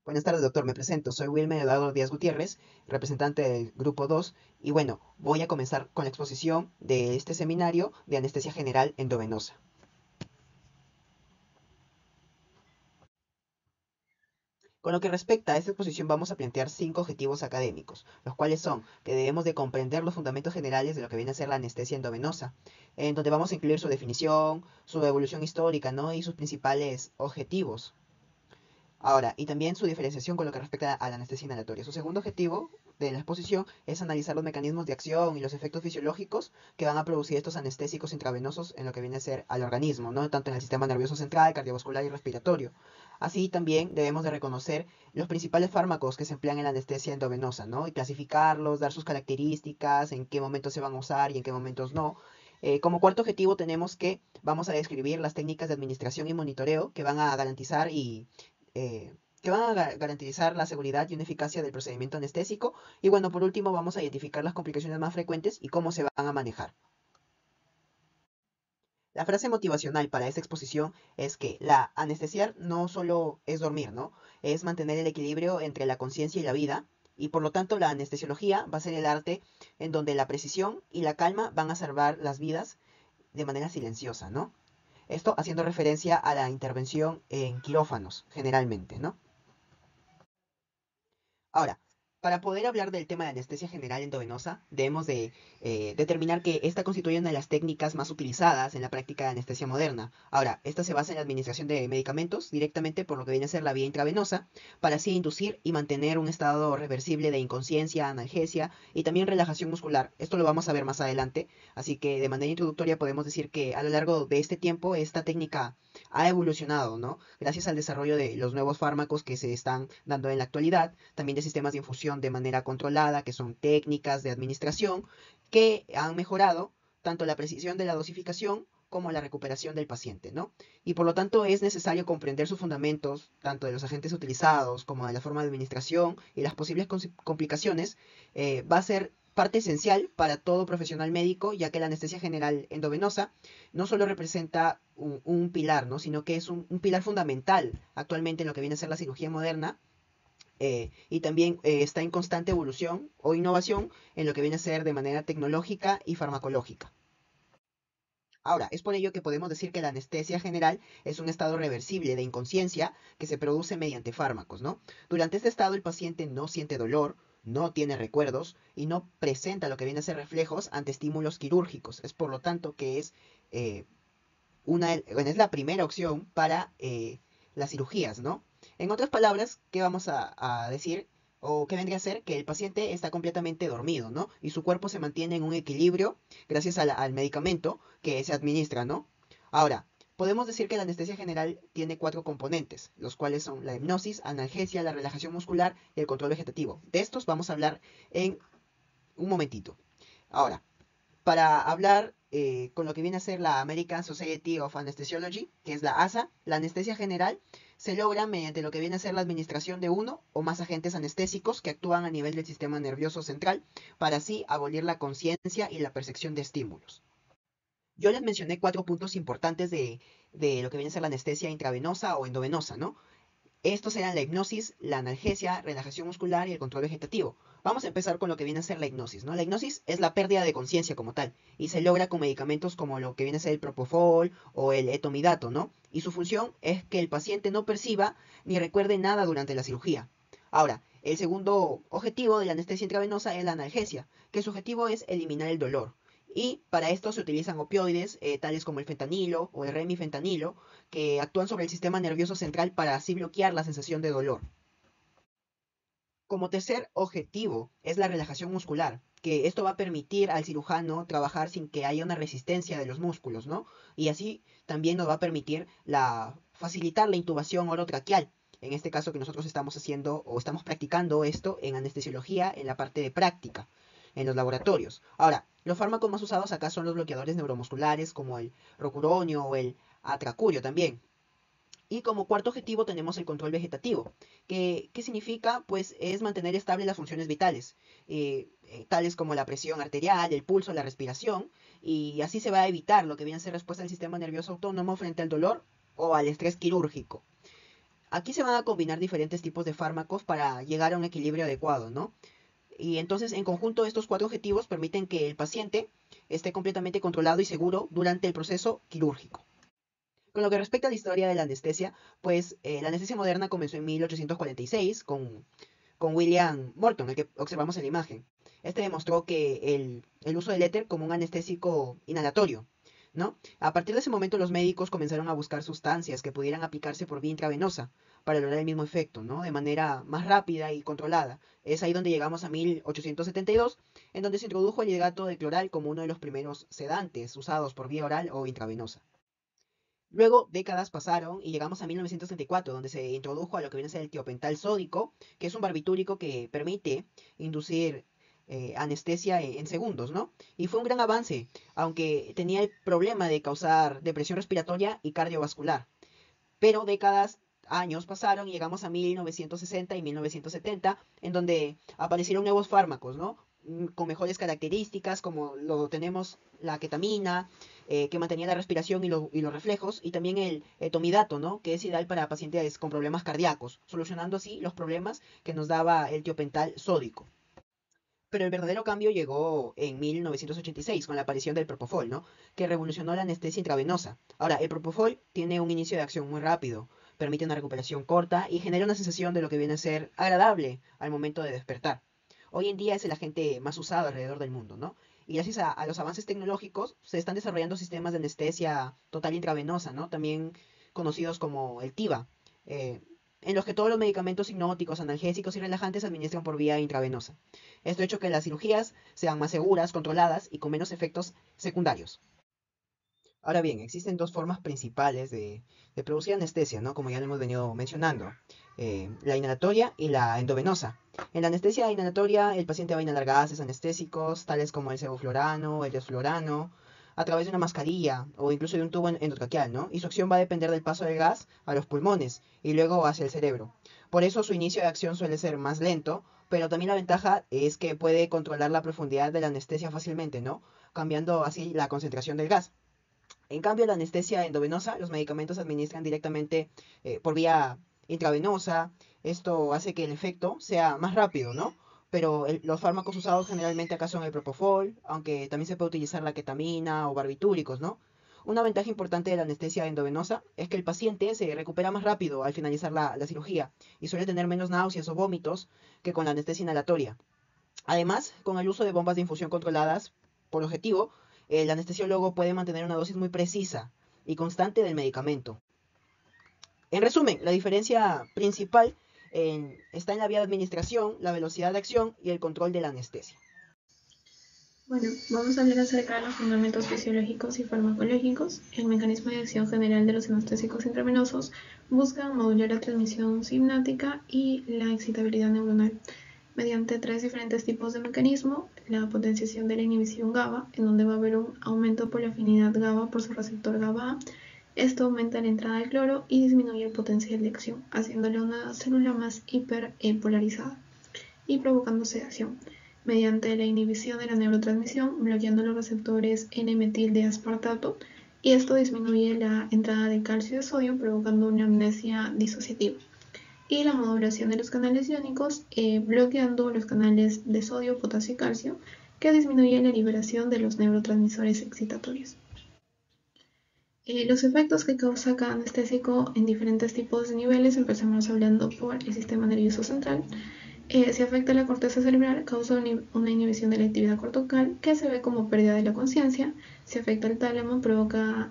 Buenas tardes, doctor. Me presento. Soy Wilmer Eduardo Díaz Gutiérrez, representante del Grupo 2. Y bueno, voy a comenzar con la exposición de este seminario de anestesia general endovenosa. Con lo que respecta a esta exposición vamos a plantear 5 objetivos académicos, los cuales son que debemos de comprender los fundamentos generales de lo que viene a ser la anestesia endovenosa, en donde vamos a incluir su definición, su evolución histórica, ¿no? Y sus principales objetivos. Ahora, y también su diferenciación con lo que respecta a la anestesia inhalatoria. Su segundo objetivo de la exposición es analizar los mecanismos de acción y los efectos fisiológicos que van a producir estos anestésicos intravenosos en lo que viene a ser al organismo, ¿no? Tanto en el sistema nervioso central, cardiovascular y respiratorio. Así también debemos de reconocer los principales fármacos que se emplean en la anestesia endovenosa, ¿no? Y clasificarlos, dar sus características, en qué momentos se van a usar y en qué momentos no. Como cuarto objetivo tenemos que vamos a describir las técnicas de administración y monitoreo que van a garantizar que van a garantizar la seguridad y una eficacia del procedimiento anestésico. Y bueno, por último, vamos a identificar las complicaciones más frecuentes y cómo se van a manejar. La frase motivacional para esta exposición es que la anestesiar no solo es dormir, ¿no? Es mantener el equilibrio entre la conciencia y la vida. Y por lo tanto, la anestesiología va a ser el arte en donde la precisión y la calma van a salvar las vidas de manera silenciosa, ¿no? Esto haciendo referencia a la intervención en quirófanos, generalmente, ¿no? Ahora, para poder hablar del tema de anestesia general endovenosa, debemos de determinar que esta constituye una de las técnicas más utilizadas en la práctica de anestesia moderna. Ahora, esta se basa en la administración de medicamentos directamente por lo que viene a ser la vía intravenosa, para así inducir y mantener un estado reversible de inconsciencia, analgesia y también relajación muscular. Esto lo vamos a ver más adelante, así que de manera introductoria podemos decir que a lo largo de este tiempo esta técnica ha evolucionado, ¿no? Gracias al desarrollo de los nuevos fármacos que se están dando en la actualidad, también de sistemas de infusión de manera controlada, que son técnicas de administración que han mejorado tanto la precisión de la dosificación como la recuperación del paciente, ¿no? Y por lo tanto es necesario comprender sus fundamentos, tanto de los agentes utilizados como de la forma de administración y las posibles complicaciones, va a ser parte esencial para todo profesional médico, ya que la anestesia general endovenosa no solo representa un pilar, ¿no? Sino que es un pilar fundamental actualmente en lo que viene a ser la cirugía moderna, y también está en constante evolución o innovación en lo que viene a ser de manera tecnológica y farmacológica. Ahora, es por ello que podemos decir que la anestesia general es un estado reversible de inconsciencia que se produce mediante fármacos, ¿no? Durante este estado el paciente no siente dolor, no tiene recuerdos y no presenta lo que viene a ser reflejos ante estímulos quirúrgicos. Es por lo tanto que es eh, bueno, es la primera opción para las cirugías, ¿no? En otras palabras, ¿qué vamos a decir? O qué vendría a ser que el paciente está completamente dormido, ¿no? Y su cuerpo se mantiene en un equilibrio gracias al medicamento que se administra, ¿no? Ahora, podemos decir que la anestesia general tiene 4 componentes, los cuales son la hipnosis, analgesia, la relajación muscular y el control vegetativo. De estos vamos a hablar en un momentito. Ahora, para hablar con lo que viene a ser la American Society of Anesthesiology, que es la ASA, la anestesia general se logra mediante lo que viene a ser la administración de uno o más agentes anestésicos que actúan a nivel del sistema nervioso central para así abolir la conciencia y la percepción de estímulos. Yo les mencioné 4 puntos importantes de lo que viene a ser la anestesia intravenosa o endovenosa, ¿no? Estos eran la hipnosis, la analgesia, relajación muscular y el control vegetativo. Vamos a empezar con lo que viene a ser la hipnosis, ¿no? La hipnosis es la pérdida de conciencia como tal y se logra con medicamentos como lo que viene a ser el propofol o el etomidato, ¿no? Y su función es que el paciente no perciba ni recuerde nada durante la cirugía. Ahora, el segundo objetivo de la anestesia intravenosa es la analgesia, que su objetivo es eliminar el dolor. Y para esto se utilizan opioides, tales como el fentanilo o el remifentanilo, que actúan sobre el sistema nervioso central para así bloquear la sensación de dolor. Como tercer objetivo es la relajación muscular, que esto va a permitir al cirujano trabajar sin que haya una resistencia de los músculos, ¿no? Y así también nos va a permitir facilitar la intubación orotraqueal. En este caso que nosotros estamos haciendo o estamos practicando esto en anestesiología en la parte de práctica, en los laboratorios. Ahora, los fármacos más usados acá son los bloqueadores neuromusculares como el rocuronio o el atracurio también. Y como cuarto objetivo tenemos el control vegetativo, que ¿qué significa? Pues es mantener estable las funciones vitales, tales como la presión arterial, el pulso, la respiración, y así se va a evitar lo que viene a ser respuesta del sistema nervioso autónomo frente al dolor o al estrés quirúrgico. Aquí se van a combinar diferentes tipos de fármacos para llegar a un equilibrio adecuado, ¿no? Y entonces, en conjunto, estos cuatro objetivos permiten que el paciente esté completamente controlado y seguro durante el proceso quirúrgico. Con lo que respecta a la historia de la anestesia, pues la anestesia moderna comenzó en 1846 con William Morton, el que observamos en la imagen. Este demostró que el uso del éter como un anestésico inhalatorio, ¿no? A partir de ese momento los médicos comenzaron a buscar sustancias que pudieran aplicarse por vía intravenosa para lograr el mismo efecto, ¿no? De manera más rápida y controlada. Es ahí donde llegamos a 1872, en donde se introdujo el hidrato de cloral como uno de los primeros sedantes usados por vía oral o intravenosa. Luego, décadas pasaron y llegamos a 1934, donde se introdujo a lo que viene a ser el tiopental sódico, que es un barbitúrico que permite inducir anestesia en segundos, ¿no? Y fue un gran avance, aunque tenía el problema de causar depresión respiratoria y cardiovascular. Pero décadas, años pasaron y llegamos a 1960 y 1970, en donde aparecieron nuevos fármacos, ¿no? Con mejores características, como lo tenemos la ketamina, que mantenía la respiración y los reflejos, y también el etomidato, ¿no? Que es ideal para pacientes con problemas cardíacos, solucionando así los problemas que nos daba el tiopental sódico. Pero el verdadero cambio llegó en 1986 con la aparición del Propofol, ¿no? Que revolucionó la anestesia intravenosa. Ahora, el Propofol tiene un inicio de acción muy rápido, permite una recuperación corta y genera una sensación de lo que viene a ser agradable al momento de despertar. Hoy en día es el agente más usado alrededor del mundo, ¿no? Y gracias a los avances tecnológicos se están desarrollando sistemas de anestesia total intravenosa, ¿no? También conocidos como el TIVA, eh, en los que todos los medicamentos hipnóticos, analgésicos y relajantes se administran por vía intravenosa. Esto ha hecho que las cirugías sean más seguras, controladas y con menos efectos secundarios. Ahora bien, existen dos formas principales de producir anestesia, ¿no? Como ya lo hemos venido mencionando, la inhalatoria y la endovenosa. En la anestesia inhalatoria, el paciente va a inhalar gases anestésicos, tales como el sevoflurano, el desflurano, a través de una mascarilla o incluso de un tubo endotraqueal, ¿no? Y su acción va a depender del paso del gas a los pulmones y luego hacia el cerebro. Por eso su inicio de acción suele ser más lento, pero también la ventaja es que puede controlar la profundidad de la anestesia fácilmente, ¿no? Cambiando así la concentración del gas. En cambio, la anestesia endovenosa, los medicamentos se administran directamente por vía intravenosa. Esto hace que el efecto sea más rápido, ¿no? Pero los fármacos usados generalmente acá son el propofol, aunque también se puede utilizar la ketamina o barbitúricos, ¿no? Una ventaja importante de la anestesia endovenosa es que el paciente se recupera más rápido al finalizar la cirugía y suele tener menos náuseas o vómitos que con la anestesia inhalatoria. Además, con el uso de bombas de infusión controladas por objetivo, el anestesiólogo puede mantener una dosis muy precisa y constante del medicamento. En resumen, la diferencia principal está en la vía de administración, la velocidad de acción y el control de la anestesia. Bueno, vamos a hablar acerca de los fundamentos fisiológicos y farmacológicos. El mecanismo de acción general de los anestésicos intravenosos busca modular la transmisión sináptica y la excitabilidad neuronal mediante tres diferentes tipos de mecanismo: la potenciación de la inhibición GABA, en donde va a haber un aumento por la afinidad GABA por su receptor GABA. Esto aumenta la entrada de cloro y disminuye el potencial de acción, haciéndole una célula más hiperpolarizada y provocando sedación mediante la inhibición de la neurotransmisión, bloqueando los receptores N-metil de aspartato, y esto disminuye la entrada de calcio y de sodio, provocando una amnesia disociativa. Y la modulación de los canales iónicos, bloqueando los canales de sodio, potasio y calcio, que disminuye la liberación de los neurotransmisores excitatorios. Los efectos que causa cada anestésico en diferentes tipos de niveles, empezamos hablando por el sistema nervioso central. Si afecta la corteza cerebral, causa una inhibición de la actividad cortical que se ve como pérdida de la conciencia. Si afecta el tálamo,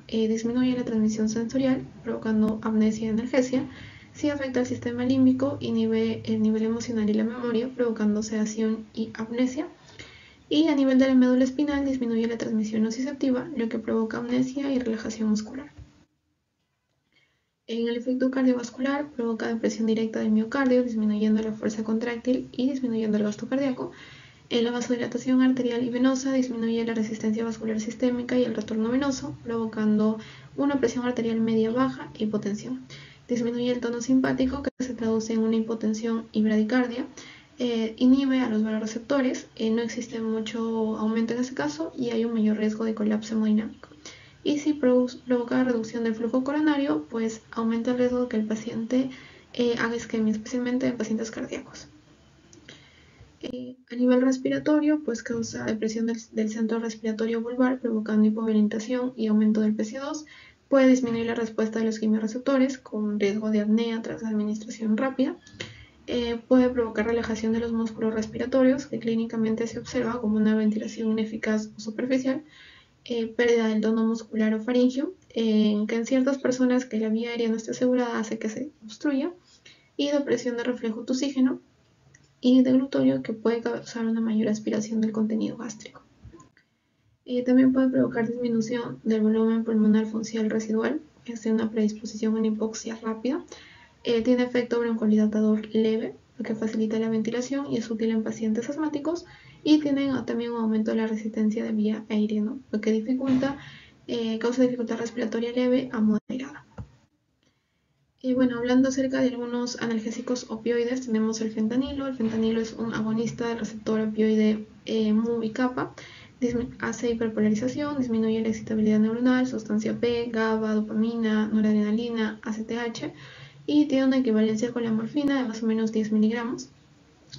disminuye la transmisión sensorial, provocando amnesia y analgesia. Si afecta el sistema límbico, inhibe el nivel emocional y la memoria, provocando sedación y amnesia. Y a nivel de la médula espinal, disminuye la transmisión nociceptiva, lo que provoca amnesia y relajación muscular. En el efecto cardiovascular, provoca depresión directa del miocardio, disminuyendo la fuerza contráctil y disminuyendo el gasto cardíaco. En la vasodilatación arterial y venosa, disminuye la resistencia vascular sistémica y el retorno venoso, provocando una presión arterial media baja e hipotensión. Disminuye el tono simpático, que se traduce en una hipotensión y bradicardia. Inhibe a los vasoreceptores, no existe mucho aumento en ese caso y hay un mayor riesgo de colapso hemodinámico. Y si provoca reducción del flujo coronario, pues aumenta el riesgo de que el paciente haga isquemia, especialmente en pacientes cardíacos. A nivel respiratorio, pues causa depresión del centro respiratorio vulvar, provocando hipoventilitación y aumento del PC2. Puede disminuir la respuesta de los quimiorreceptores con riesgo de apnea tras la administración rápida. Puede provocar relajación de los músculos respiratorios, que clínicamente se observa como una ventilación ineficaz o superficial, pérdida del tono muscular o faringio, que en ciertas personas que la vía aérea no esté asegurada hace que se obstruya, y depresión de reflejo tusígeno y deglutorio, que puede causar una mayor aspiración del contenido gástrico. También puede provocar disminución del volumen pulmonar funcional residual, es una predisposición a una hipoxia rápida. Tiene efecto broncodilatador leve, lo que facilita la ventilación y es útil en pacientes asmáticos, y tiene también un aumento de la resistencia de vía aérea, ¿no? Lo que causa dificultad respiratoria leve a moderada. Bueno, hablando acerca de algunos analgésicos opioides, tenemos el fentanilo. El fentanilo es un agonista del receptor opioide mu y kappa. Hace hiperpolarización, disminuye la excitabilidad neuronal, sustancia P, GABA, dopamina, noradrenalina, ACTH, y tiene una equivalencia con la morfina de más o menos 10 miligramos.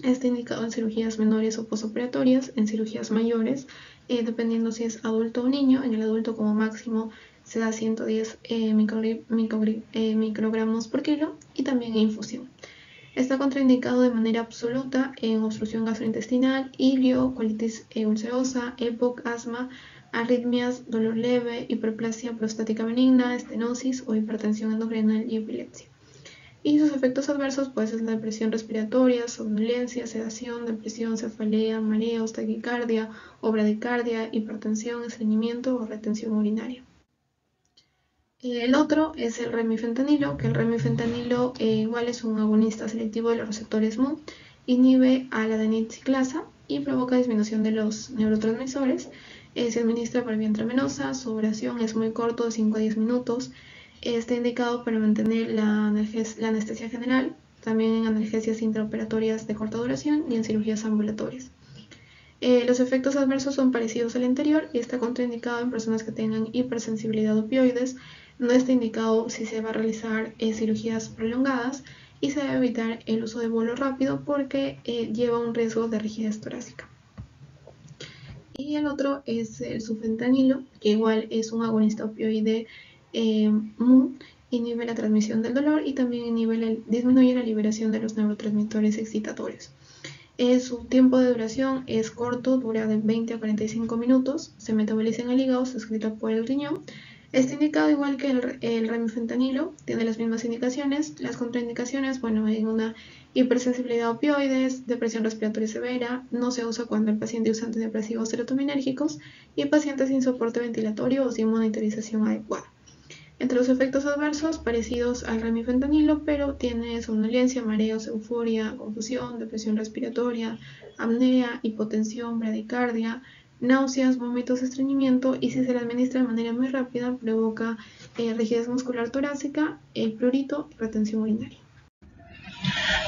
Está indicado en cirugías menores o posoperatorias, en cirugías mayores, dependiendo si es adulto o niño. En el adulto como máximo se da 110 microgramos por kilo, y también en infusión. Está contraindicado de manera absoluta en obstrucción gastrointestinal, ilio, colitis ulcerosa, EPOC, asma, arritmias, dolor leve, hiperplasia prostática benigna, estenosis o hipertensión endocrinal y epilepsia. Y sus efectos adversos pues es la depresión respiratoria, somnolencia, sedación, depresión, cefalea, mareos, taquicardia o bradicardia, hipertensión, estreñimiento o retención urinaria. El otro es el remifentanilo, que el remifentanilo igual es un agonista selectivo de los receptores mu, inhibe a la adenilciclasa y provoca disminución de los neurotransmisores. Se administra por vía intravenosa, su duración es muy corto, de 5 a 10 minutos. Está indicado para mantener la anestesia general, también en analgesias intraoperatorias de corta duración y en cirugías ambulatorias. Los efectos adversos son parecidos al anterior y está contraindicado en personas que tengan hipersensibilidad a opioides. No está indicado si se va a realizar cirugías prolongadas, y se debe evitar el uso de bolo rápido porque lleva un riesgo de rigidez torácica. Y el otro es el sufentanilo, que igual es un agonista opioide mu, inhibe la transmisión del dolor y también disminuye la liberación de los neurotransmisores excitatorios. Su tiempo de duración es corto, dura de 20 a 45 minutos, se metaboliza en el hígado, se excreta por el riñón. Está indicado igual que el remifentanilo, tiene las mismas indicaciones. Las contraindicaciones, bueno, en una hipersensibilidad a opioides, depresión respiratoria severa, no se usa cuando el paciente usa antidepresivos serotoninérgicos y pacientes sin soporte ventilatorio o sin monitorización adecuada. Entre los efectos adversos, parecidos al remifentanilo, pero tiene somnolencia, mareos, euforia, confusión, depresión respiratoria, apnea, hipotensión, bradicardia, náuseas, vómitos, estreñimiento, y si se le administra de manera muy rápida provoca rigidez muscular torácica, prurito y retención urinaria.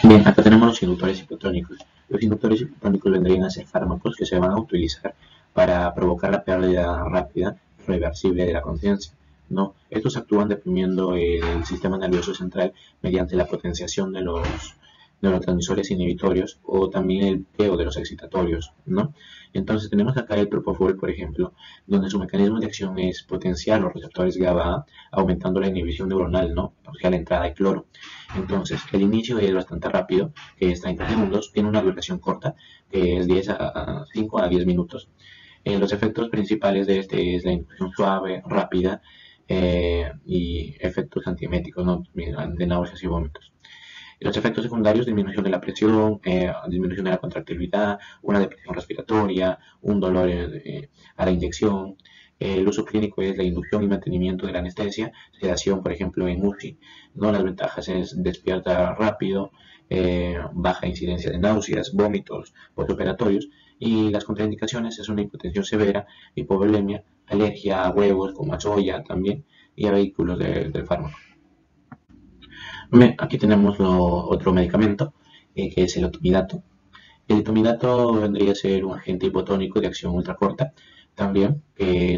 Bien, acá tenemos los inductores hipotónicos. Los inductores hipotónicos vendrían a ser fármacos que se van a utilizar para provocar la pérdida rápida y reversible de la conciencia, ¿no? Estos actúan deprimiendo el sistema nervioso central mediante la potenciación de los neurotransmisores inhibitorios o también el bloqueo de los excitatorios, ¿no? Entonces tenemos acá el propofol, por ejemplo, donde su mecanismo de acción es potenciar los receptores GABA, aumentando la inhibición neuronal, ¿no? O sea, la entrada de cloro. Entonces, el inicio es bastante rápido, que es 30 segundos, tiene una duración corta, que es 5 a 10 minutos. Los efectos principales de este es la inducción suave, rápida, y efectos antieméticos, ¿no? De náuseas y vómitos. Los efectos secundarios: disminución de la presión, disminución de la contractilidad, una depresión respiratoria, un dolor a la inyección. El uso clínico es la inducción y mantenimiento de la anestesia, sedación, por ejemplo, en UCI, ¿no? Las ventajas es despierta rápido, baja incidencia de náuseas, vómitos postoperatorios, y las contraindicaciones es una hipotensión severa, hipovolemia, alergia a huevos como a soya también, y a vehículos del fármaco. Bien, aquí tenemos otro medicamento, que es el otomidato. El otomidato vendría a ser un agente hipotónico de acción ultracorta, también,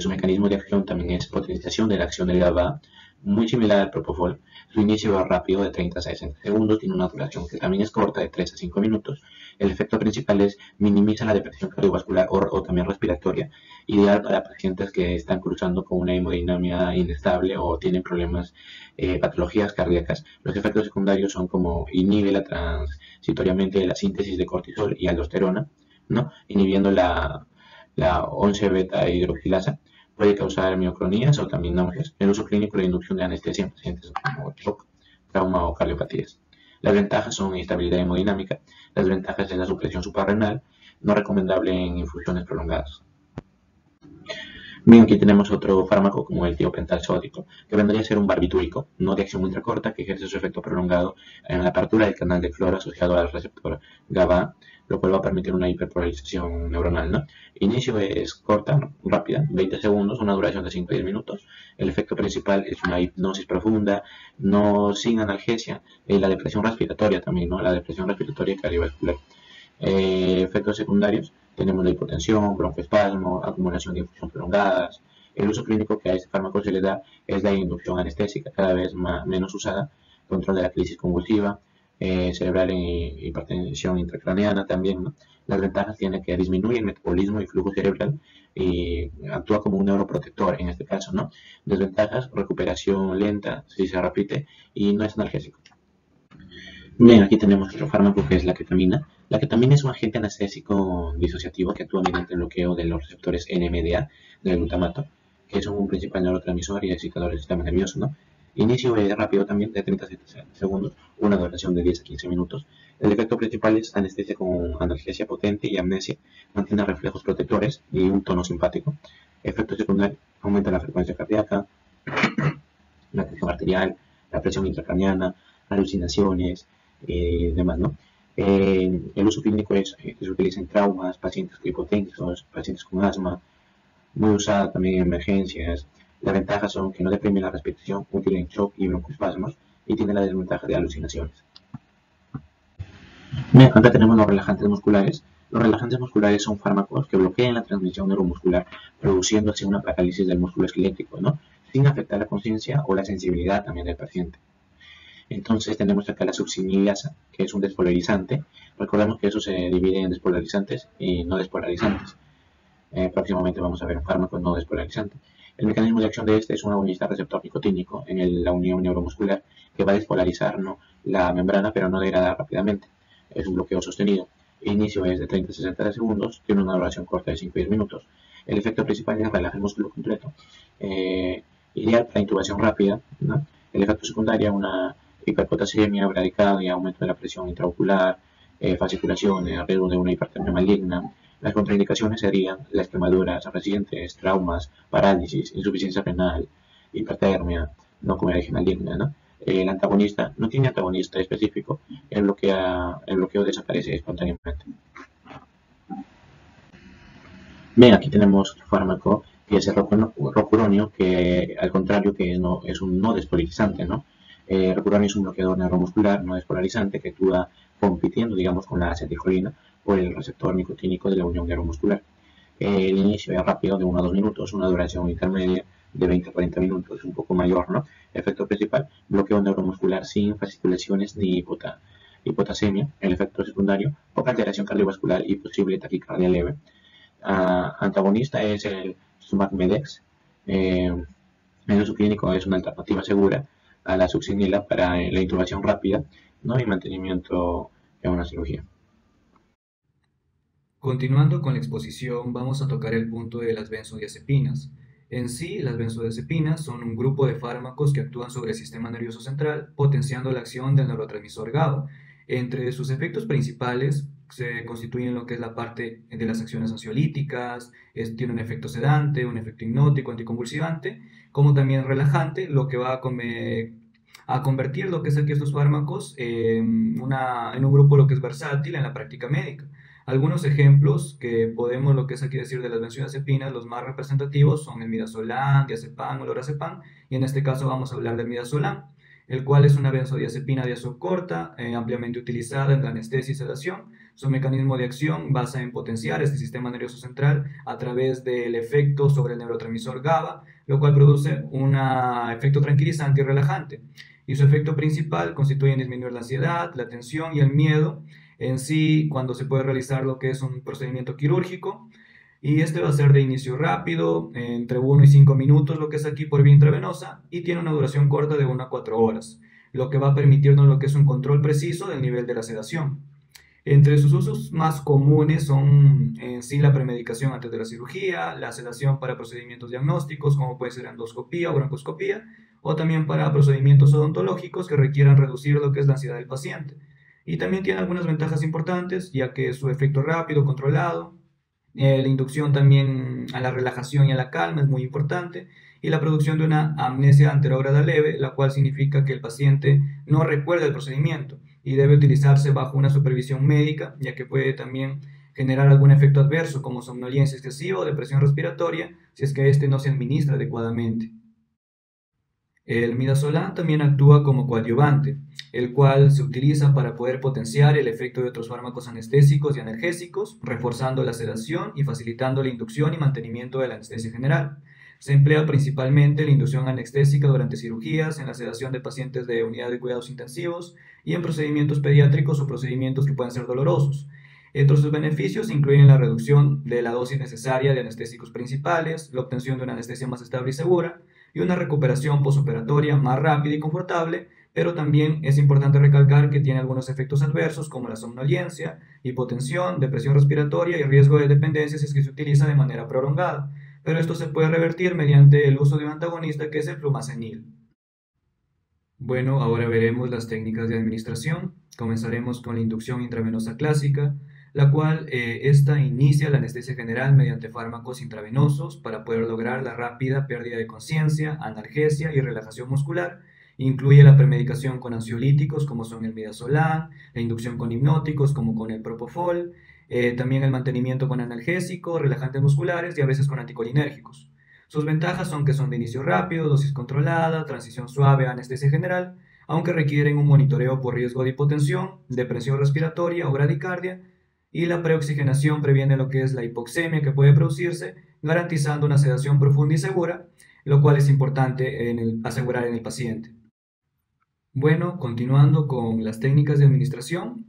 su mecanismo de acción también es potenciación de la acción del GABA, muy similar al propofol. Su inicio es rápido, de 30 a 60 segundos, tiene una duración que también es corta, de 3 a 5 minutos. El efecto principal es minimizar la depresión cardiovascular o también respiratoria, ideal para pacientes que están cruzando con una hemodinámica inestable o tienen problemas, patologías cardíacas. Los efectos secundarios son como inhibe transitoriamente la síntesis de cortisol y aldosterona, ¿no? Inhibiendo la 11 beta hidroxilasa. Puede causar mioclonías o también náuseas. El uso clínico y la inducción de anestesia en pacientes como shock, trauma o cardiopatías. Las ventajas son estabilidad hemodinámica. Las ventajas es la supresión suprarrenal, no recomendable en infusiones prolongadas. Bien, aquí tenemos otro fármaco como el tiopental sódico, que vendría a ser un barbitúrico, no de acción ultracorta, que ejerce su efecto prolongado en la apertura del canal de flora asociado al receptor GABA, lo cual va a permitir una hiperpolarización neuronal, ¿no? Inicio es corta, rápida, 20 segundos, una duración de 5 a 10 minutos. El efecto principal es una hipnosis profunda, no sin analgesia, y la depresión respiratoria también, ¿no? La depresión respiratoria cardiovascular. Efectos secundarios, tenemos la hipotensión, broncoespasmo, acumulación de infusión prolongadas. El uso clínico que a este fármaco se le da es la inducción anestésica, cada vez menos usada, control de la crisis convulsiva, cerebral y hipertensión intracraneana también, ¿no? Las ventajas tienen que disminuye el metabolismo y flujo cerebral y actúa como un neuroprotector en este caso, ¿no? Desventajas, recuperación lenta si se repite y no es analgésico. Bien, aquí tenemos otro fármaco que es la ketamina. La ketamina es un agente anestésico disociativo que actúa mediante el bloqueo de los receptores NMDA del glutamato, que son un principal neurotransmisor y excitador del sistema nervioso, ¿no? Inicio es rápido también, de 30 a 60 segundos, una duración de 10 a 15 minutos. El efecto principal es anestesia con analgesia potente y amnesia, mantiene reflejos protectores y un tono simpático. Efecto secundario, aumenta la frecuencia cardíaca, la presión arterial, la presión intracraniana, alucinaciones, demás, ¿no? El uso clínico se utiliza en traumas, pacientes hipotensos, pacientes con asma, muy usada también en emergencias. Las ventajas son que no deprime la respiración, útil en shock y broncoespasmos, y tiene la desventaja de alucinaciones. Bien, acá tenemos los relajantes musculares. Los relajantes musculares son fármacos que bloquean la transmisión neuromuscular, produciendo así una parálisis del músculo esquelético, ¿no? Sin afectar la conciencia o la sensibilidad también del paciente. Entonces tenemos acá la succinilasa, que es un despolarizante. Recordemos que eso se divide en despolarizantes y no despolarizantes. Próximamente vamos a ver un fármaco no despolarizante. El mecanismo de acción de este es un agonista receptor nicotínico en la unión neuromuscular que va a despolarizar, ¿no?, la membrana, pero no degrada rápidamente. Es un bloqueo sostenido. El inicio es de 30 a 60 segundos, tiene una duración corta de 5 a 10 minutos. El efecto principal es relajar el músculo completo. Ideal para intubación rápida, ¿no? El efecto secundario es una hiperpotasemia, bradicardia, aumento de la presión intraocular, fasciculaciones, riesgo de una hipertermia maligna. Las contraindicaciones serían las quemaduras recientes, traumas, parálisis, insuficiencia renal, hipertermia, no como eje maligna, ¿no? El antagonista no tiene antagonista específico, el bloqueo desaparece espontáneamente. Bien, aquí tenemos otro fármaco que es el rocuronio, que al contrario que es un no despolarizante, ¿no? Rocuronio es un bloqueador neuromuscular no despolarizante que actúa compitiendo, digamos, con la acetilcolina por el receptor nicotínico de la unión neuromuscular. El inicio es rápido, de 1 a 2 minutos, una duración intermedia de 20 a 40 minutos, un poco mayor, ¿no? Efecto principal, bloqueo neuromuscular sin fasciculaciones ni hipotasemia. El efecto secundario, poca alteración cardiovascular y posible taquicardia leve. Antagonista es el Sumac-Medex. El uso clínico es una alternativa segura a la succinila para la intubación rápida, ¿no?, y mantenimiento en una cirugía. Continuando con la exposición, vamos a tocar el punto de las benzodiazepinas. En sí, las benzodiazepinas son un grupo de fármacos que actúan sobre el sistema nervioso central, potenciando la acción del neurotransmisor GABA. Entre sus efectos principales se constituyen lo que es la parte de las acciones ansiolíticas, tiene un efecto sedante, un efecto hipnótico, anticonvulsivante, como también relajante, lo que va a convertir lo que es aquí estos fármacos en un grupo lo que es versátil en la práctica médica. Algunos ejemplos que podemos lo que es aquí decir de las benzodiazepinas, los más representativos son el midazolam, diazepam o lorazepam, y en este caso vamos a hablar del midazolam. el cual es una benzodiazepina de acción corta, ampliamente utilizada en la anestesia y sedación. Su mecanismo de acción basa en potenciar este sistema nervioso central a través del efecto sobre el neurotransmisor GABA, lo cual produce un efecto tranquilizante y relajante. Y su efecto principal constituye en disminuir la ansiedad, la tensión y el miedo en sí cuando se puede realizar lo que es un procedimiento quirúrgico. Y este va a ser de inicio rápido, entre 1 y 5 minutos, lo que es aquí por vía intravenosa, y tiene una duración corta de 1 a 4 horas, lo que va a permitirnos lo que es un control preciso del nivel de la sedación. Entre sus usos más comunes son en sí la premedicación antes de la cirugía, la sedación para procedimientos diagnósticos como puede ser endoscopía o broncoscopía, o también para procedimientos odontológicos que requieran reducir lo que es la ansiedad del paciente. Y también tiene algunas ventajas importantes, ya que su efecto rápido, controlado, la inducción también a la relajación y a la calma es muy importante, y la producción de una amnesia anterógrada leve, la cual significa que el paciente no recuerda el procedimiento y debe utilizarse bajo una supervisión médica, ya que puede también generar algún efecto adverso como somnolencia excesiva o depresión respiratoria si es que este no se administra adecuadamente. El midazolam también actúa como coadyuvante, el cual se utiliza para poder potenciar el efecto de otros fármacos anestésicos y analgésicos, reforzando la sedación y facilitando la inducción y mantenimiento de la anestesia general. Se emplea principalmente en la inducción anestésica durante cirugías, en la sedación de pacientes de unidad de cuidados intensivos y en procedimientos pediátricos o procedimientos que puedan ser dolorosos. Entre sus beneficios incluyen la reducción de la dosis necesaria de anestésicos principales, la obtención de una anestesia más estable y segura, y una recuperación posoperatoria más rápida y confortable, pero también es importante recalcar que tiene algunos efectos adversos como la somnolencia, hipotensión, depresión respiratoria y riesgo de dependencia si es que se utiliza de manera prolongada, pero esto se puede revertir mediante el uso de un antagonista que es el flumazenil. Bueno, ahora veremos las técnicas de administración. Comenzaremos con la inducción intravenosa clásica, la cual esta inicia la anestesia general mediante fármacos intravenosos para poder lograr la rápida pérdida de conciencia, analgesia y relajación muscular. Incluye la premedicación con ansiolíticos como son el midazolam, la inducción con hipnóticos como con el propofol, también el mantenimiento con analgésicos, relajantes musculares y a veces con anticolinérgicos. Sus ventajas son que son de inicio rápido, dosis controlada, transición suave a anestesia general, aunque requieren un monitoreo por riesgo de hipotensión, depresión respiratoria o bradicardia, y la preoxigenación previene lo que es la hipoxemia que puede producirse, garantizando una sedación profunda y segura, lo cual es importante asegurar en el paciente. Bueno, continuando con las técnicas de administración,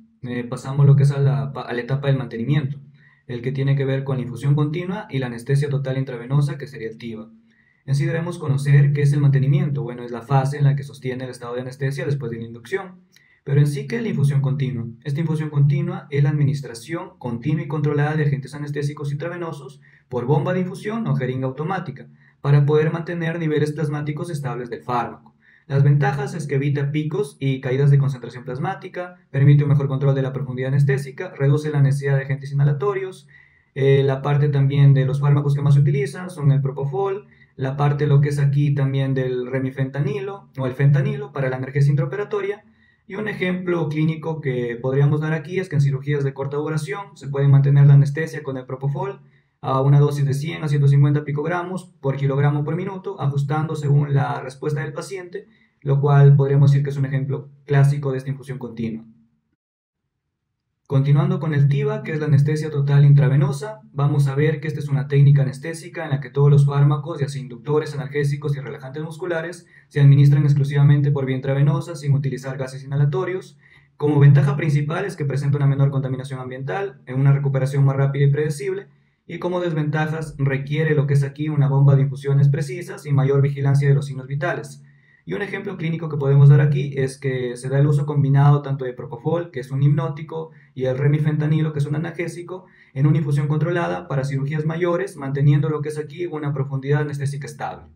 pasamos lo que es a la etapa del mantenimiento, el que tiene que ver con la infusión continua y la anestesia total intravenosa, que sería el TIVA. En sí debemos conocer qué es el mantenimiento. Bueno, es la fase en la que sostiene el estado de anestesia después de la inducción. Pero en sí, ¿qué es la infusión continua? Esta infusión continua es la administración continua y controlada de agentes anestésicos intravenosos por bomba de infusión o jeringa automática, para poder mantener niveles plasmáticos estables del fármaco. Las ventajas es que evita picos y caídas de concentración plasmática, permite un mejor control de la profundidad anestésica, reduce la necesidad de agentes inhalatorios. La parte también de los fármacos que más se utilizan son el propofol, la parte lo que es aquí también del remifentanilo o el fentanilo para la analgesia intraoperatoria. Y un ejemplo clínico que podríamos dar aquí es que en cirugías de corta duración se puede mantener la anestesia con el propofol a una dosis de 100 a 150 picogramos por kilogramo por minuto, ajustando según la respuesta del paciente, lo cual podríamos decir que es un ejemplo clásico de esta infusión continua. Continuando con el TIVA, que es la anestesia total intravenosa, vamos a ver que esta es una técnica anestésica en la que todos los fármacos, ya sea inductores, analgésicos y relajantes musculares, se administran exclusivamente por vía intravenosa sin utilizar gases inhalatorios. Como ventaja principal es que presenta una menor contaminación ambiental, una recuperación más rápida y predecible, y como desventajas requiere lo que es aquí una bomba de infusiones precisas y mayor vigilancia de los signos vitales. Y un ejemplo clínico que podemos dar aquí es que se da el uso combinado tanto de propofol, que es un hipnótico, y el remifentanilo, que es un analgésico, en una infusión controlada para cirugías mayores, manteniendo lo que es aquí una profundidad anestésica estable.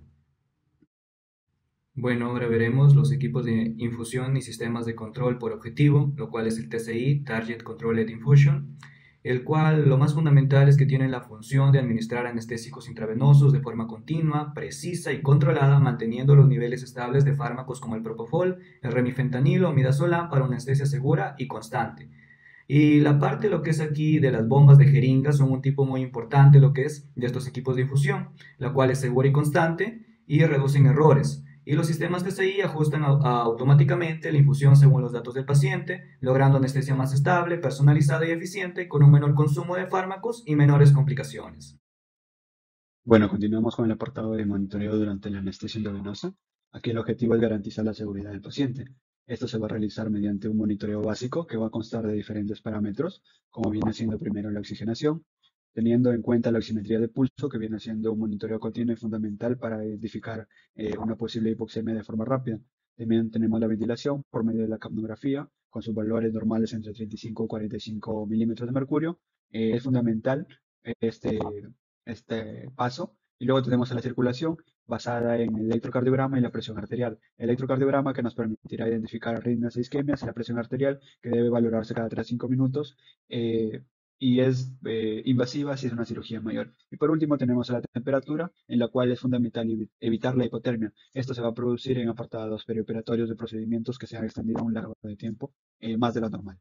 Bueno, ahora veremos los equipos de infusión y sistemas de control por objetivo, lo cual es el TCI, Target Controlled Infusion, el cual lo más fundamental es que tiene la función de administrar anestésicos intravenosos de forma continua, precisa y controlada, manteniendo los niveles estables de fármacos como el propofol, el remifentanilo o midazolam para una anestesia segura y constante. Y la parte lo que es aquí de las bombas de jeringa son un tipo muy importante lo que es de estos equipos de infusión, la cual es segura y constante y reducen errores. y los sistemas TCI ajustan automáticamente la infusión según los datos del paciente, logrando anestesia más estable, personalizada y eficiente, con un menor consumo de fármacos y menores complicaciones. Bueno, continuamos con el apartado de monitoreo durante la anestesia endovenosa. Aquí el objetivo es garantizar la seguridad del paciente. Esto se va a realizar mediante un monitoreo básico que va a constar de diferentes parámetros, como viene siendo primero la oxigenación, teniendo en cuenta la oximetría de pulso, que viene siendo un monitoreo continuo y fundamental para identificar una posible hipoxemia de forma rápida. También tenemos la ventilación por medio de la capnografía, con sus valores normales entre 35 y 45 milímetros de mercurio. Es fundamental este, este paso. Y luego tenemos la circulación basada en el electrocardiograma y la presión arterial. El electrocardiograma que nos permitirá identificar arritmias e isquemias, y la presión arterial que debe valorarse cada 3 a 5 minutos y es invasiva si es una cirugía mayor. Y por último tenemos la temperatura, en la cual es fundamental evitar la hipotermia. Esto se va a producir en apartados perioperatorios de procedimientos que se han extendido a un largo de tiempo, más de lo normal.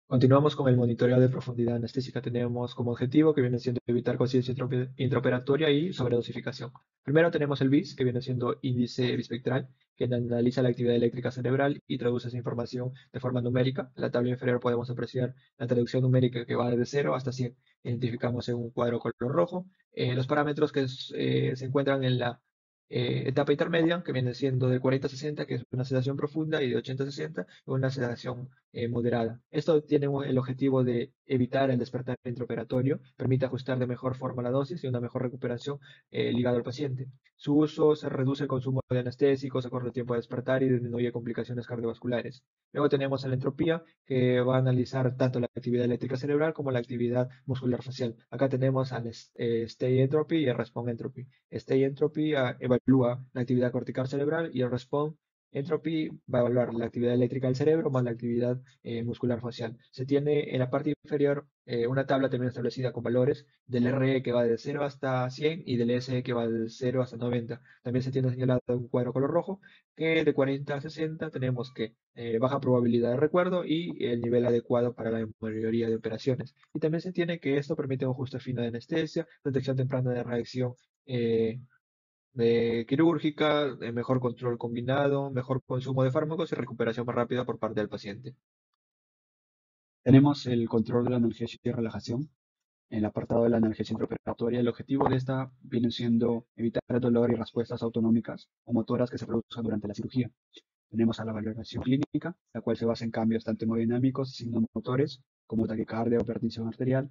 Continuamos con el monitoreo de profundidad anestésica. Tenemos como objetivo que viene siendo evitar conciencia intraoperatoria y sobredosificación. Primero tenemos el BIS, que viene siendo índice bispectral, que analiza la actividad eléctrica cerebral y traduce esa información de forma numérica. En la tabla inferior podemos apreciar la traducción numérica que va desde 0 hasta 100. Identificamos en un cuadro color rojo los parámetros que se encuentran en la etapa intermedia, que viene siendo de 40 a 60, que es una sedación profunda, y de 80 a 60, una sedación moderada. Esto tiene el objetivo de evitar el despertar intraoperatorio, permite ajustar de mejor forma la dosis y una mejor recuperación ligada al paciente. Su uso se reduce el consumo de anestésicos, acorta el tiempo de despertar y disminuye complicaciones cardiovasculares. Luego tenemos la entropía, que va a analizar tanto la actividad eléctrica cerebral como la actividad muscular facial. Acá tenemos al stay entropy y el response entropy. Stay entropy evalúa la actividad cortical cerebral y el response entropy va a evaluar la actividad eléctrica del cerebro más la actividad muscular facial. Se tiene en la parte inferior una tabla también establecida con valores del RE que va de 0 hasta 100 y del SE que va de 0 hasta 90. También se tiene señalado un cuadro color rojo que de 40 a 60 tenemos que baja probabilidad de recuerdo y el nivel adecuado para la mayoría de operaciones. Y también se tiene que esto permite un ajuste fino de anestesia, detección temprana de reacción quirúrgica, mejor control combinado, mejor consumo de fármacos y recuperación más rápida por parte del paciente. Tenemos el control de la analgesia y relajación. En el apartado de la analgesia intraoperatoria, el objetivo de esta viene siendo evitar el dolor y respuestas autonómicas o motoras que se produzcan durante la cirugía. Tenemos a la valoración clínica, la cual se basa en cambios tanto hemodinámicos y signos motores, como taquicardia o hipertensión arterial,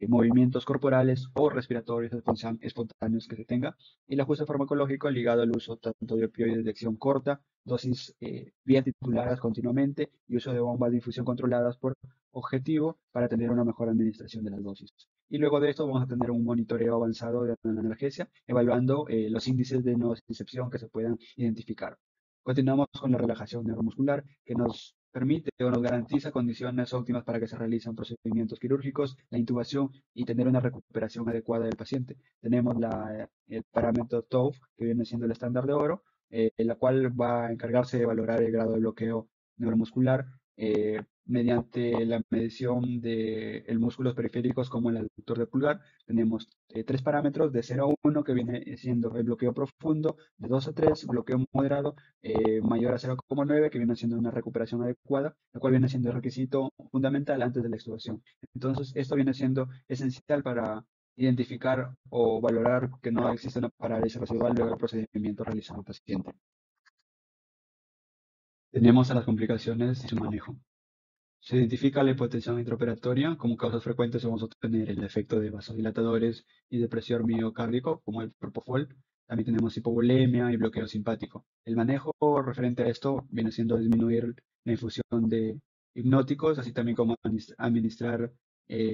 movimientos corporales o respiratorios espontáneos que se tenga, y el ajuste farmacológico ligado al uso tanto de opioides de acción corta, dosis bien tituladas continuamente y uso de bombas de infusión controladas por objetivo para tener una mejor administración de las dosis. Y luego de esto vamos a tener un monitoreo avanzado de la analgesia, evaluando los índices de nocicepción que se puedan identificar. Continuamos con la relajación neuromuscular, que nos permite o nos garantiza condiciones óptimas para que se realicen procedimientos quirúrgicos, la intubación y tener una recuperación adecuada del paciente. Tenemos el parámetro TOF, que viene siendo el estándar de oro, la cual va a encargarse de valorar el grado de bloqueo neuromuscular mediante la medición de músculos periféricos como el aductor de pulgar. Tenemos 3 parámetros de 0 a 1, que viene siendo el bloqueo profundo, de 2 a 3, bloqueo moderado, mayor a 0,9, que viene siendo una recuperación adecuada, la cual viene siendo el requisito fundamental antes de la extubación. Entonces, esto viene siendo esencial para identificar o valorar que no existe una parálisis residual luego del procedimiento realizado al paciente. Tenemos a las complicaciones y su manejo. Se identifica la hipotensión intraoperatoria. Como causas frecuentes vamos a tener el efecto de vasodilatadores y de presión miocárdico, como el propofol. También tenemos hipovolemia y bloqueo simpático. El manejo referente a esto viene siendo disminuir la infusión de hipnóticos, así también como administrar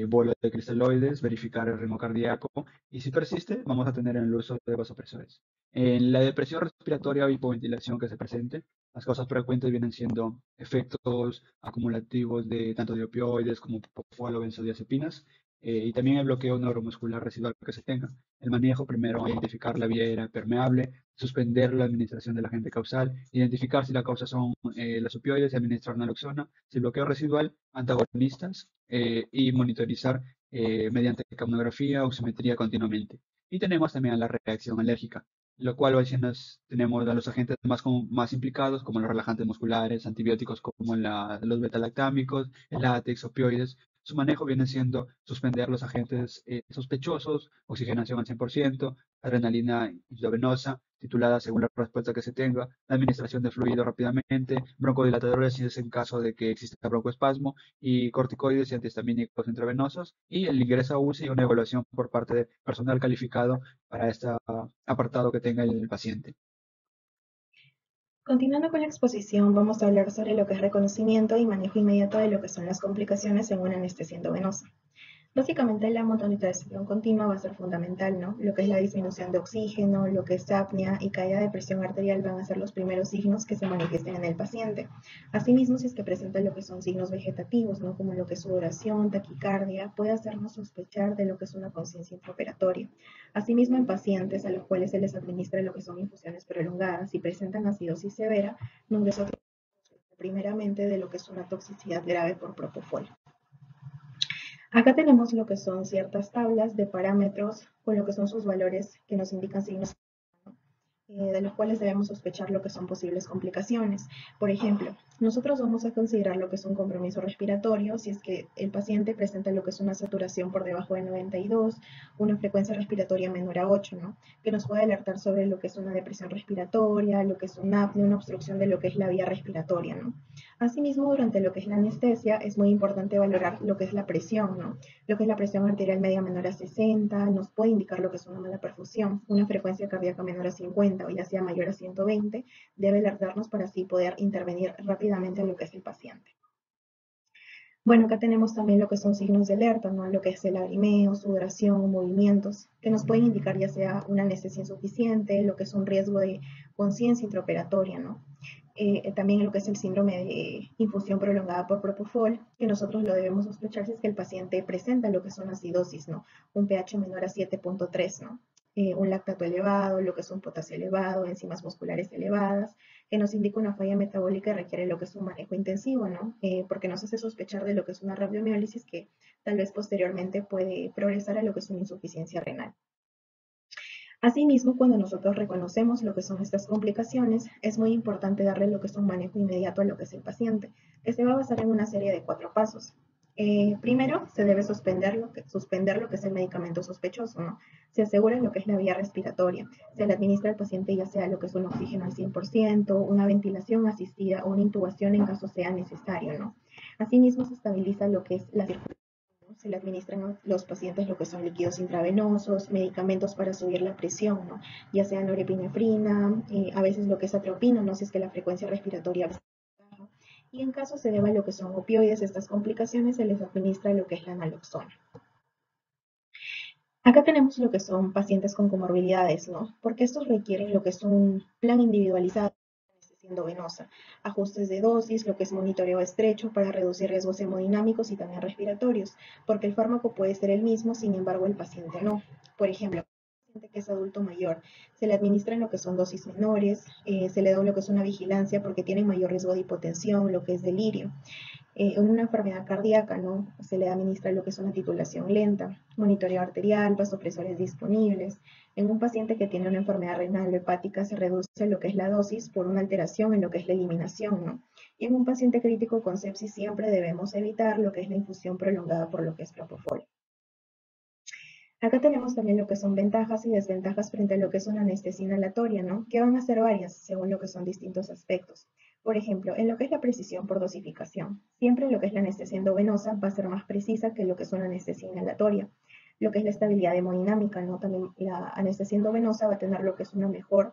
bolos de cristaloides, verificar el ritmo cardíaco, y si persiste, vamos a tener el uso de vasopresores. En la depresión respiratoria o hipoventilación que se presente, las causas frecuentes vienen siendo efectos acumulativos de tanto de opioides como propofol o benzodiazepinas, y también el bloqueo neuromuscular residual que se tenga. El manejo, primero, identificar la vía aérea permeable, suspender la administración del agente causal, identificar si la causa son los opioides y administrar naloxona, si el bloqueo residual, antagonistas, y monitorizar mediante capnografía o oximetría continuamente. Y tenemos también la reacción alérgica. lo cual va diciendo tenemos a los agentes más implicados, como los relajantes musculares, antibióticos como los betalactámicos, el látex, opioides. Su manejo viene siendo suspender los agentes sospechosos, oxigenación al 100%, adrenalina intravenosa, titulada según la respuesta que se tenga, la administración de fluido rápidamente, broncodilatadores si es en caso de que exista broncoespasmo, y corticoides y antihistamínicos intravenosos, y el ingreso a UCI y una evaluación por parte de personal calificado para este apartado que tenga el paciente. Continuando con la exposición, vamos a hablar sobre lo que es reconocimiento y manejo inmediato de lo que son las complicaciones en una anestesia endovenosa. Básicamente la monitorización continua va a ser fundamental, ¿no? Lo que es la disminución de oxígeno, lo que es apnea y caída de presión arterial van a ser los primeros signos que se manifiesten en el paciente. Asimismo, si es que presenta lo que son signos vegetativos, ¿no? Como lo que es sudoración, taquicardia, puede hacernos sospechar de lo que es una conciencia intraoperatoria. Asimismo, en pacientes a los cuales se les administra lo que son infusiones prolongadas y presentan acidosis severa, nosotros primeramente de lo que es una toxicidad grave por propofol. Acá tenemos lo que son ciertas tablas de parámetros con lo que son sus valores que nos indican signos de los cuales debemos sospechar lo que son posibles complicaciones. Por ejemplo, nosotros vamos a considerar lo que es un compromiso respiratorio si es que el paciente presenta lo que es una saturación por debajo de 92, una frecuencia respiratoria menor a 8, ¿no? Que nos puede alertar sobre lo que es una depresión respiratoria, lo que es una apnea, una obstrucción de lo que es la vía respiratoria, ¿no? Asimismo, durante lo que es la anestesia, es muy importante valorar lo que es la presión, ¿no? Lo que es la presión arterial media menor a 60, nos puede indicar lo que es una mala perfusión, una frecuencia cardíaca menor a 50 o ya sea mayor a 120, debe alertarnos para así poder intervenir rápidamente en lo que es el paciente. Bueno, acá tenemos también lo que son signos de alerta, ¿no? Lo que es el lagrimeo, sudoración, movimientos, que nos pueden indicar ya sea una anestesia insuficiente, lo que es un riesgo de conciencia intraoperatoria, ¿no? También lo que es el síndrome de infusión prolongada por propofol, que nosotros lo debemos sospechar si es que el paciente presenta lo que es una acidosis, ¿no? Un pH menor a 7.3, ¿no? Un lactato elevado, lo que es un potasio elevado, enzimas musculares elevadas, que nos indica una falla metabólica y requiere lo que es un manejo intensivo, ¿no? Porque nos hace sospechar de lo que es una rabdomiólisis que tal vez posteriormente puede progresar a lo que es una insuficiencia renal. Asimismo, cuando nosotros reconocemos lo que son estas complicaciones, es muy importante darle lo que es un manejo inmediato a lo que es el paciente, que se va a basar en una serie de 4 pasos. Primero, se debe suspender lo que es el medicamento sospechoso, ¿no? Se asegura lo que es la vía respiratoria. Se le administra al paciente ya sea lo que es un oxígeno al 100%, una ventilación asistida o una intubación en caso sea necesario, ¿no? Asimismo, se estabiliza lo que es la circulación. Se le administran a los pacientes lo que son líquidos intravenosos, medicamentos para subir la presión, ¿no? Ya sea norepinefrina, a veces lo que es atropina, no si es que la frecuencia respiratoria baja. Y en caso se deba a lo que son opioides, estas complicaciones, se les administra lo que es la naloxona. Acá tenemos lo que son pacientes con comorbilidades, ¿no? Porque estos requieren lo que es un plan individualizado endovenosa, ajustes de dosis, lo que es monitoreo estrecho para reducir riesgos hemodinámicos y también respiratorios, porque el fármaco puede ser el mismo, sin embargo el paciente no. Por ejemplo, paciente que es adulto mayor, se le administran lo que son dosis menores, se le da lo que es una vigilancia porque tiene mayor riesgo de hipotensión, lo que es delirio. En una enfermedad cardíaca, ¿no? Se le administra lo que es una titulación lenta, monitoreo arterial, vasopresores disponibles. En un paciente que tiene una enfermedad renal o hepática se reduce lo que es la dosis por una alteración en lo que es la eliminación, ¿no? Y en un paciente crítico con sepsis siempre debemos evitar lo que es la infusión prolongada por lo que es propofol. Acá tenemos también lo que son ventajas y desventajas frente a lo que es una anestesia inhalatoria, ¿no? Que van a ser varias según lo que son distintos aspectos. Por ejemplo, en lo que es la precisión por dosificación, siempre lo que es la anestesia endovenosa va a ser más precisa que lo que es una anestesia inhalatoria. Lo que es la estabilidad hemodinámica, ¿no? También la anestesia endovenosa va a tener lo que es una mejor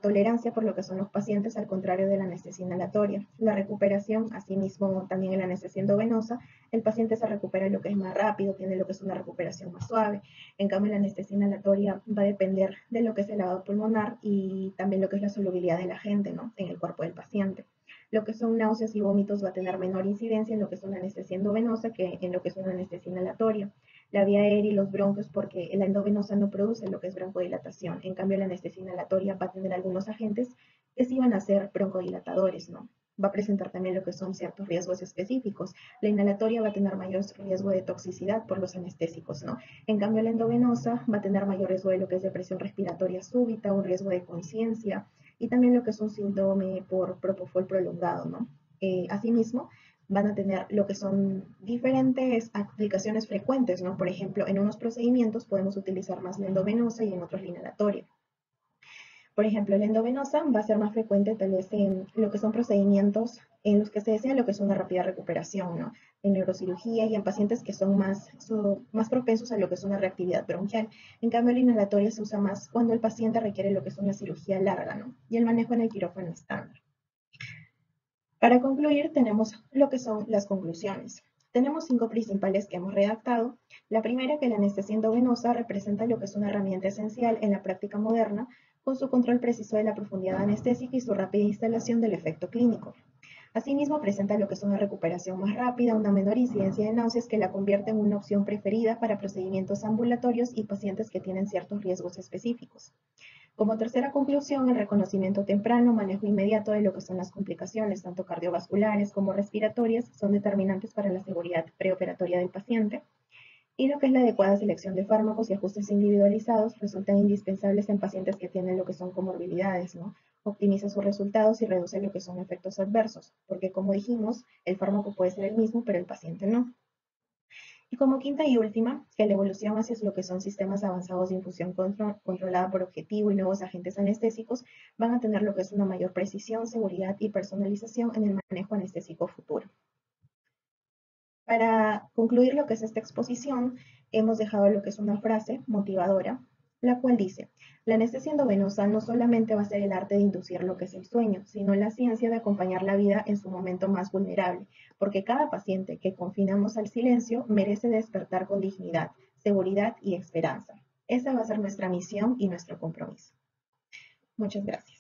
tolerancia por lo que son los pacientes, al contrario de la anestesia inhalatoria. La recuperación, asimismo, también en la anestesia endovenosa, el paciente se recupera lo que es más rápido, tiene lo que es una recuperación más suave. En cambio, la anestesia inhalatoria va a depender de lo que es el lavado pulmonar y también lo que es la solubilidad del agente, ¿no? En el cuerpo del paciente. Lo que son náuseas y vómitos va a tener menor incidencia en lo que es una anestesia endovenosa que en lo que es una anestesia inhalatoria. La vía aérea y los bronquios, porque la endovenosa no produce lo que es broncodilatación. En cambio, la anestesia inhalatoria va a tener algunos agentes que sí van a ser broncodilatadores, ¿no? va a presentar también lo que son ciertos riesgos específicos. La inhalatoria va a tener mayor riesgo de toxicidad por los anestésicos, ¿no? En cambio, la endovenosa va a tener mayor riesgo de lo que es depresión respiratoria súbita, un riesgo de conciencia y también lo que es un síndrome por propofol prolongado, ¿no? Asimismo, van a tener lo que son diferentes aplicaciones frecuentes, ¿no? Por ejemplo, en unos procedimientos podemos utilizar más la endovenosa y en otros la inhalatoria. Por ejemplo, la endovenosa va a ser más frecuente tal vez en lo que son procedimientos en los que se desea lo que es una rápida recuperación, ¿no? En neurocirugía y en pacientes que son más propensos a lo que es una reactividad bronquial. En cambio, la inhalatoria se usa más cuando el paciente requiere lo que es una cirugía larga, ¿no? Y el manejo en el quirófano estándar. Para concluir, tenemos lo que son las conclusiones. Tenemos 5 principales que hemos redactado. La primera, que la anestesia endovenosa representa lo que es una herramienta esencial en la práctica moderna, con su control preciso de la profundidad anestésica y su rápida instalación del efecto clínico. Asimismo, presenta lo que es una recuperación más rápida, una menor incidencia de náuseas que la convierte en una opción preferida para procedimientos ambulatorios y pacientes que tienen ciertos riesgos específicos. Como tercera conclusión, el reconocimiento temprano, manejo inmediato de lo que son las complicaciones, tanto cardiovasculares como respiratorias, son determinantes para la seguridad preoperatoria del paciente. Y lo que es la adecuada selección de fármacos y ajustes individualizados resultan indispensables en pacientes que tienen lo que son comorbilidades, ¿no? Optimiza sus resultados y reduce lo que son efectos adversos, porque como dijimos, el fármaco puede ser el mismo, pero el paciente no. Y como quinta y última, que la evolución hacia lo que son sistemas avanzados de infusión controlada por objetivo y nuevos agentes anestésicos van a tener lo que es una mayor precisión, seguridad y personalización en el manejo anestésico futuro. Para concluir lo que es esta exposición, hemos dejado lo que es una frase motivadora, la cual dice: la anestesia endovenosa no solamente va a ser el arte de inducir lo que es el sueño, sino la ciencia de acompañar la vida en su momento más vulnerable, porque cada paciente que confinamos al silencio merece despertar con dignidad, seguridad y esperanza. Esa va a ser nuestra misión y nuestro compromiso. Muchas gracias.